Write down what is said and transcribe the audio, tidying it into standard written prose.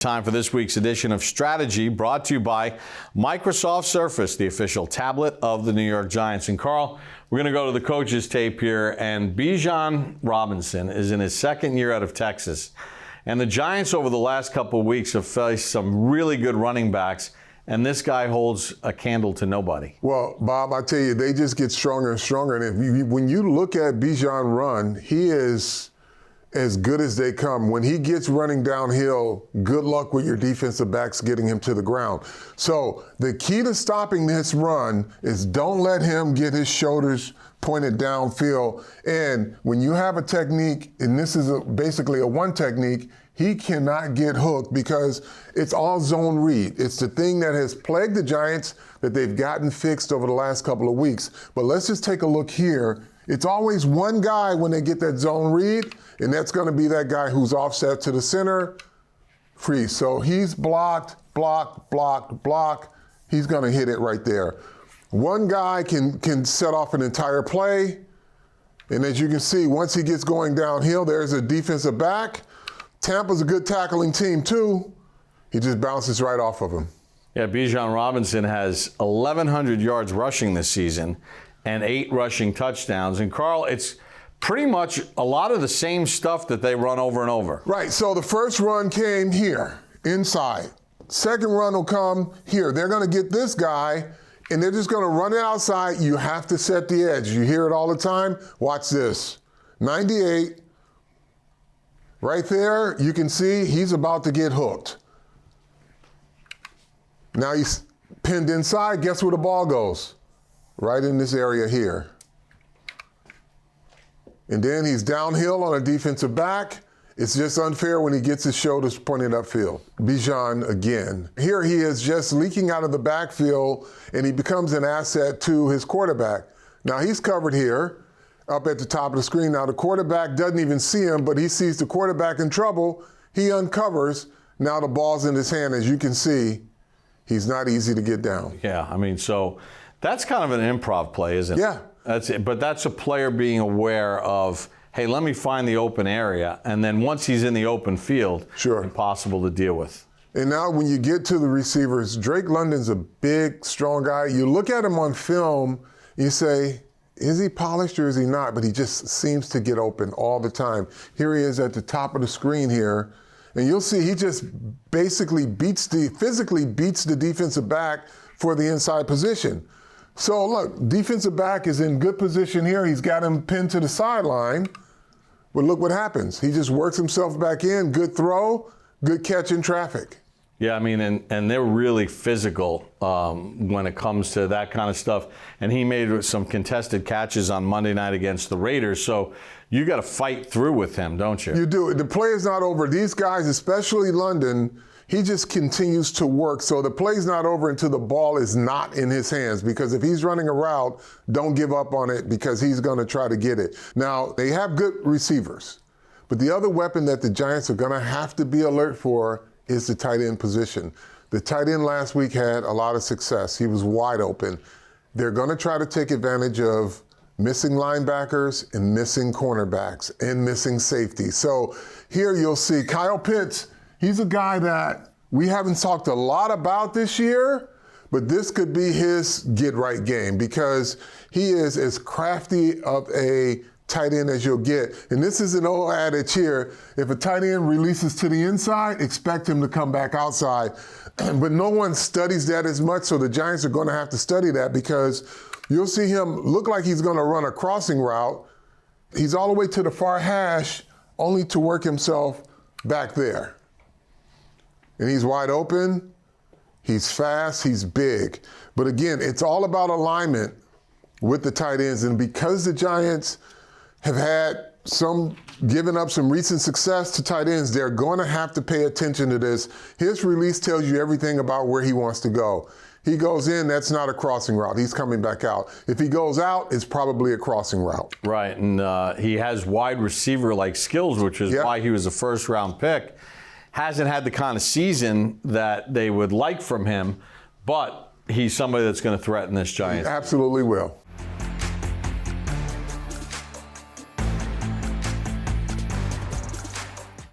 Time for this week's edition of Strategy, brought to you by Microsoft Surface, the official tablet of the New York Giants. And Carl, we're going to go to the coach's tape here, and Bijan Robinson is in his second year out of Texas. And the Giants over the last couple of weeks have faced some really good running backs, and this guy holds a candle to nobody. Well, Bob, I tell you, they just get stronger and stronger. And when you look at Bijan run, he is as good as they come. When he gets running downhill, good luck with your defensive backs getting him to the ground. So the key to stopping this run is don't let him get his shoulders pointed downfield. And when you have a technique, and this is basically a one technique, he cannot get hooked because it's all zone read. It's the thing that has plagued the Giants that they've gotten fixed over the last couple of weeks. But let's just take a look here. It's always one guy when they get that zone read, and that's going to be that guy who's offset to the center, free. So he's blocked. He's going to hit it right there. One guy can set off an entire play, and as you can see, once he gets going downhill, there's a defensive back. Tampa's a good tackling team too. He just bounces right off of him. Yeah, Bijan Robinson has 1,100 yards rushing this season and 8 rushing touchdowns. And Carl, it's pretty much a lot of the same stuff that they run over and over. Right, so the first run came here, inside. Second run will come here. They're going to get this guy, and they're just going to run it outside. You have to set the edge. You hear it all the time. Watch this. 98. Right there, you can see he's about to get hooked. Now he's pinned inside. Guess where the ball goes? Right in this area here. And then he's downhill on a defensive back. It's just unfair when he gets his shoulders pointed upfield. Bijan again. Here he is just leaking out of the backfield, and he becomes an asset to his quarterback. Now he's covered here up at the top of the screen. Now the quarterback doesn't even see him, but he sees the quarterback in trouble. He uncovers. Now the ball's in his hand. As you can see, he's not easy to get down. Yeah, I mean, so that's kind of an improv play, isn't it? Yeah. That's it. But that's a player being aware of, hey, let me find the open area. And then once he's in the open field, sure, impossible to deal with. And now when you get to the receivers, Drake London's a big, strong guy. You look at him on film, you say, is he polished or is he not? But he just seems to get open all the time. Here he is at the top of the screen here. And you'll see he just basically physically beats the defensive back for the inside position. So look, defensive back is in good position here. He's got him pinned to the sideline. But look what happens. He just works himself back in. Good throw, good catch in traffic. Yeah, I mean, and they're really physical when it comes to that kind of stuff. And he made some contested catches on Monday night against the Raiders. So you got to fight through with him, don't you? You do. The play is not over. These guys, especially London, he just continues to work. So the play's not over until the ball is not in his hands. Because if he's running a route, don't give up on it because he's going to try to get it. Now, they have good receivers. But the other weapon that the Giants are going to have to be alert for is the tight end position. The tight end last week had a lot of success. He was wide open. They're going to try to take advantage of missing linebackers and missing cornerbacks and missing safety. So here you'll see Kyle Pitts. He's a guy that we haven't talked a lot about this year, but this could be his get-right game because he is as crafty of a tight end as you'll get. And this is an old adage here. If a tight end releases to the inside, expect him to come back outside. But no one studies that as much, so the Giants are going to have to study that because you'll see him look like he's going to run a crossing route. He's all the way to the far hash, only to work himself back there. And he's wide open, he's fast, he's big. But again, it's all about alignment with the tight ends. And because the Giants have had given up some recent success to tight ends, they're going to have to pay attention to this. His release tells you everything about where he wants to go. He goes in, that's not a crossing route. He's coming back out. If he goes out, it's probably a crossing route. Right, and he has wide receiver-like skills, which is why he was a first-round pick. Hasn't had the kind of season that they would like from him, but he's somebody that's going to threaten this Giants. He absolutely will.